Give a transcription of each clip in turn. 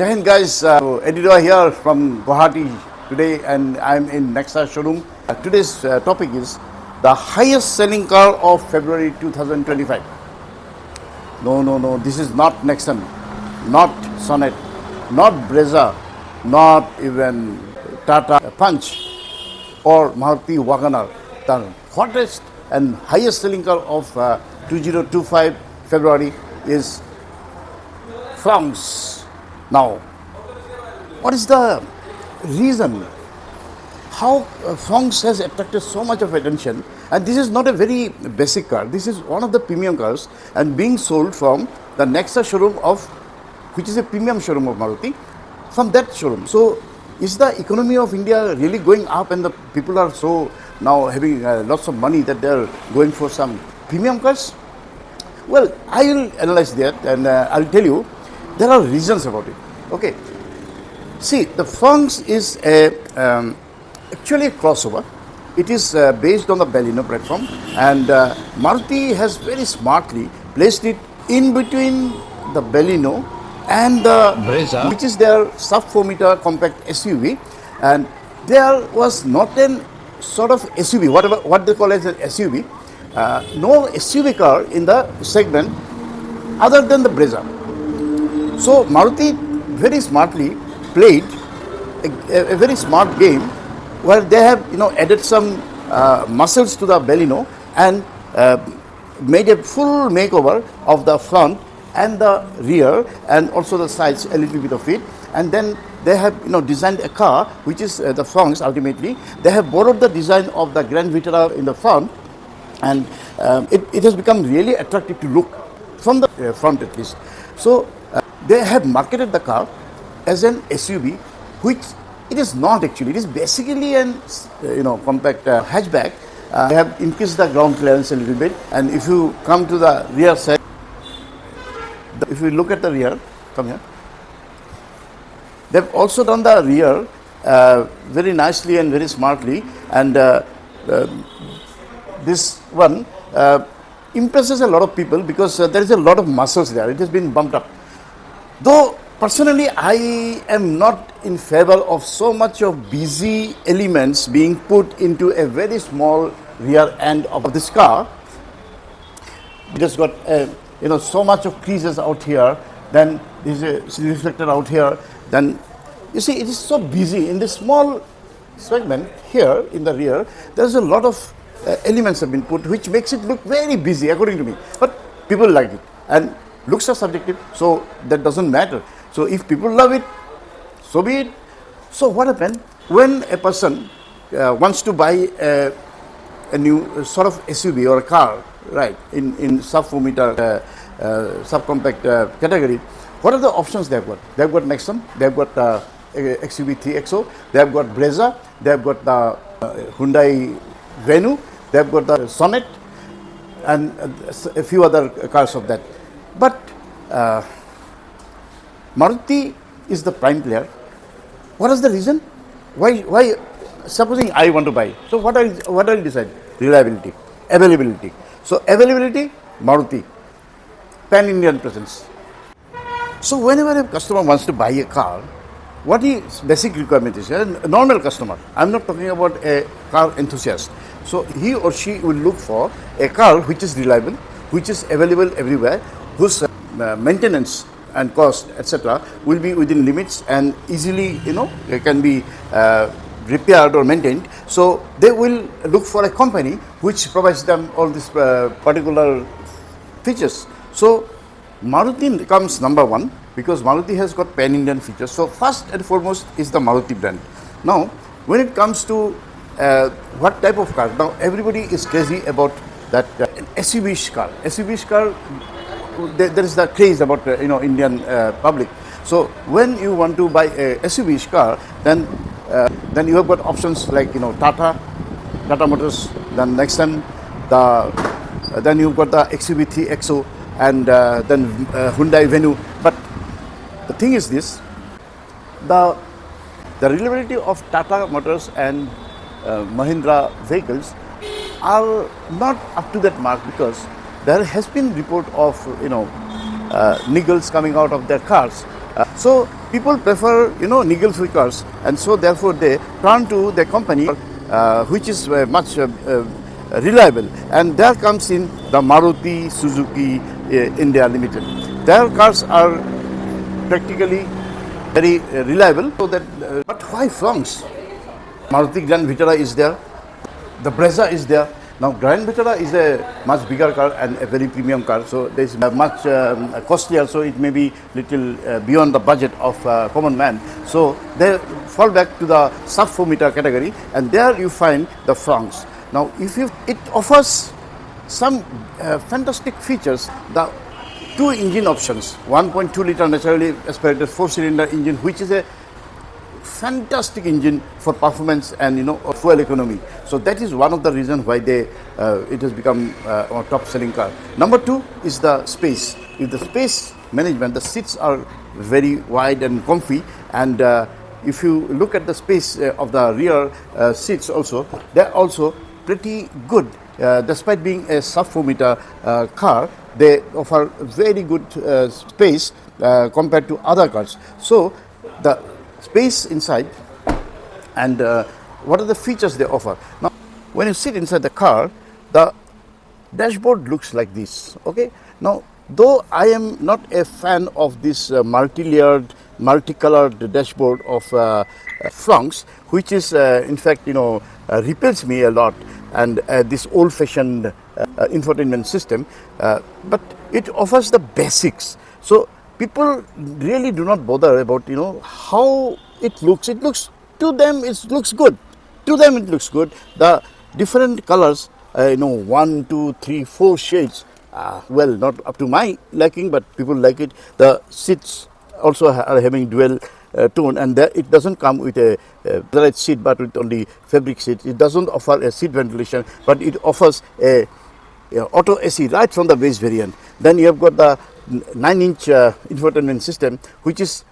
Jai Hind guys, editor here from Guwahati today and I'm in ex-showroom. Today's topic is the highest selling car of February 2025. No, this is not Nexon, not Sonnet, not Brezza, not even Tata Punch or Maruti Wagoner. The hottest and highest selling car of 2025 February is Fronx. Now, what is the reason how Fronx has attracted so much of attention? And this is not a very basic car. This is one of the premium cars and being sold from the next showroom of, which is a premium showroom of Maruti, from that showroom. So, is the economy of India really going up and the people are so now having lots of money that they are going for some premium cars? Well, I will analyze that and I'll tell you there are reasons about it. Okay. See, the Fronx is actually a crossover. It is based on the Baleno platform and Maruti has very smartly placed it in between the Baleno and the Brezza, which is their sub 4 meter compact SUV, and there was not an sort of SUV, what they call as an SUV, no SUV car in the segment other than the Brezza. So Maruti very smartly played a very smart game where they have added some muscles to the Baleno and made a full makeover of the front and the rear and also the sides, a little bit of it, and then they have designed a car which is the Fronx. Ultimately they have borrowed the design of the Grand Vitara in the front, and it has become really attractive to look from the front at least. So they have marketed the car as an SUV, which it is not actually. It is basically an compact hatchback. They have increased the ground clearance a little bit, and if you come to the rear side, if you look at the rear, come here. They've also done the rear very nicely and very smartly, and this one impresses a lot of people because there is a lot of muscles there. It has been bumped up. Though personally, I am not in favor of so much of busy elements being put into a very small rear end of this car. It has got so much of creases out here, then there is a reflector out here, then you see it is so busy in this small segment here in the rear. There is a lot of elements have been put which makes it look very busy according to me, but people like it, and looks are subjective, so that doesn't matter. So if people love it, so be it. So what happened when a person wants to buy a new sort of SUV or a car, right, in sub 4 meter subcompact category? What are the options they have got? They have got Nexon, they have got XUV3 XO, they have got Brezza, they have got the Hyundai Venue, they have got the Sonnet, and a few other cars of that. But Maruti is the prime player. What is the reason? Why? Supposing I want to buy, so what I'll decide? Reliability, availability. So availability, Maruti, pan-Indian presence. So whenever a customer wants to buy a car, what his basic requirement is, a normal customer, I'm not talking about a car enthusiast. So he or she will look for a car which is reliable, which is available everywhere, whose maintenance and cost, etc., will be within limits and easily, can be repaired or maintained. So they will look for a company which provides them all these particular features. So Maruti comes number one because Maruti has got pan-Indian features. So first and foremost is the Maruti brand. Now, when it comes to what type of car, now everybody is crazy about that SUV-ish car. SUV-ish car, there is the craze about Indian public. So when you want to buy a SUV-ish car, then you have got options like Tata Motors, then Nexon, then you've got the XUV3 XO, and then Hyundai Venue. But the thing is this: the reliability of Tata Motors and Mahindra vehicles are not up to that mark because there has been report of niggles coming out of their cars, So people prefer, niggle-free cars, and so therefore they turn to the company which is much reliable. And there comes in the Maruti Suzuki India Limited. Their cars are practically very reliable. So that, but why Fronx? Maruti Grand Vitara is there. The Brezza is there. Now, Grand Vitara is a much bigger car and a very premium car, so there's much costlier, so it may be little beyond the budget of common man. So they fall back to the sub 4 meter category, and there you find the Fronx. Now, it offers some fantastic features. The two engine options, 1.2 liter naturally aspirated 4-cylinder engine, which is a fantastic engine for performance and fuel economy. So that is one of the reasons why it has become a top selling car. Number two is the space. With the space management, the seats are very wide and comfy, and if you look at the space of the rear seats also, they're also pretty good. Despite being a sub 4 meter car, they offer very good space compared to other cars. So the space inside, and what are the features they offer. Now, when you sit inside the car, the dashboard looks like this. Okay. Now, though I am not a fan of this multi-layered, multicolored dashboard of Fronx, which is in fact repels me a lot, and this old-fashioned infotainment system, but it offers the basics. So people really do not bother about how it looks. It looks to them, it looks good. To them it looks good. The different colors, 1, 2, 3, 4 shades. Well, not up to my liking, but people like it. The seats also are having dual tone, and it doesn't come with a leather seat, but with only fabric seat. It doesn't offer a seat ventilation, but it offers a auto AC right from the base variant. Then you have got the 9-inch infotainment system, which is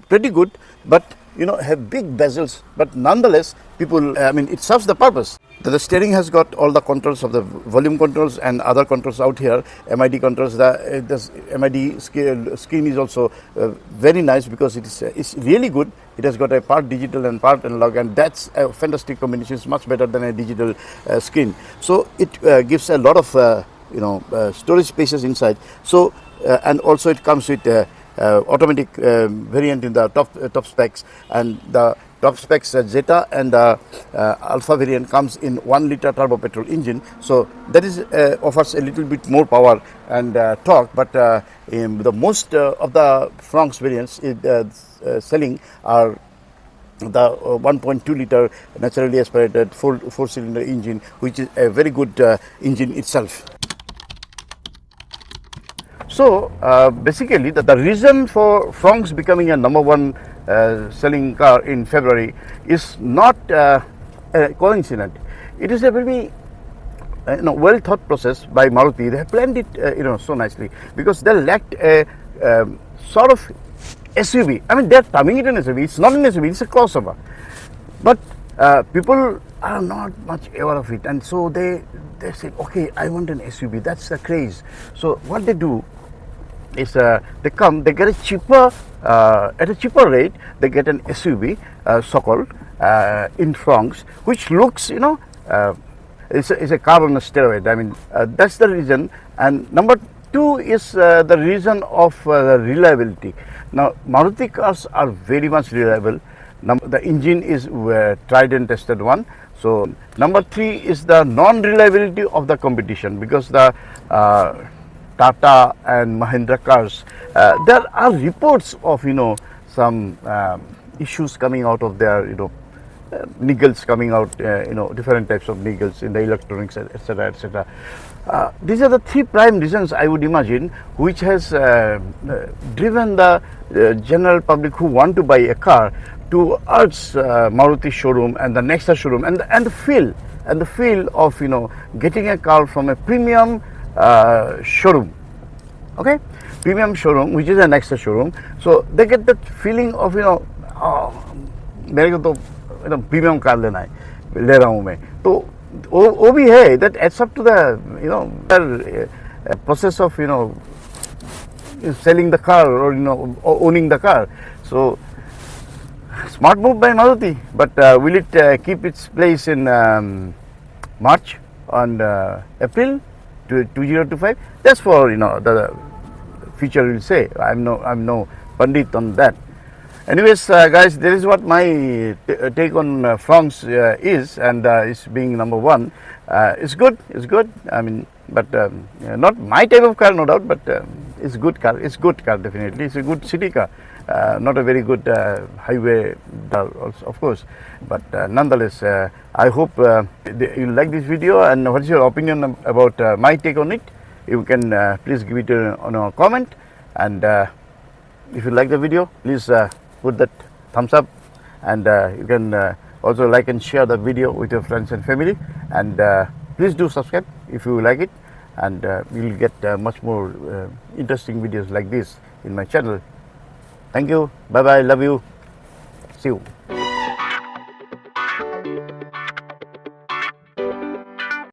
pretty good, but have big bezels, but nonetheless it serves the purpose. The steering has got all the controls of the volume controls and other controls out here, MID controls. The MID screen is also very nice, because it's really good. It has got a part digital and part analog, and that's a fantastic combination. It's much better than a digital screen. So it gives a lot of storage spaces inside. So and also it comes with automatic variant in the top specs, and the top specs Zeta and Alpha variant comes in 1 liter turbo petrol engine. So that is offers a little bit more power and torque, but the most of the Fronx variants selling are the 1.2 liter naturally aspirated 4-cylinder engine, which is a very good engine itself. So basically, the reason for Fronx becoming a number one selling car in February is not a coincidence. It is a very well thought process by Maruti. They have planned it so nicely, because they lacked a sort of SUV. I mean, they're terming it an SUV. It's not an SUV. It's a crossover. But people are not much aware of it, and so they say, okay, I want an SUV. That's the craze. So what they do is they get a cheaper at a cheaper rate. They get an SUV, so-called in Fronx, which looks it's a car on a steroid. I mean, that's the reason. And number two is the reason of reliability. Now, Maruti cars are very much reliable. The engine is tried and tested one. So number three is the non-reliability of the competition, because the Tata and Mahindra cars, there are reports of some issues coming out of their niggles coming out, different types of niggles in the electronics, etc., etc. These are the three prime reasons, I would imagine, which has driven the general public who want to buy a car towards Maruti showroom and the Nexa showroom, and the feel of getting a car from a premium showroom. Okay, premium showroom, which is a Nexa showroom. So they get that feeling of मेरे को तो premium car लेना है, ले रहा हूँ मैं, तो वो भी है, that adds up to the process of selling the car or owning the car. So smart move by Maruti, but will it keep its place in March and April 2025? That's for the future will say. I'm no pundit on that. Anyways, guys, this is what my take on Fronx is, and it's being number one. It's good. It's good. I mean, but not my type of car, no doubt. But it's good car. It's good car definitely. It's a good city car. Not a very good highway car, also, of course. But nonetheless, I hope you like this video. And what's your opinion about my take on it? You can please give it on a comment. And if you like the video, please put that thumbs up, and you can also like and share the video with your friends and family, and please do subscribe if you like it, and you'll get much more interesting videos like this in my channel. Thank you. Bye bye. Love you. See you.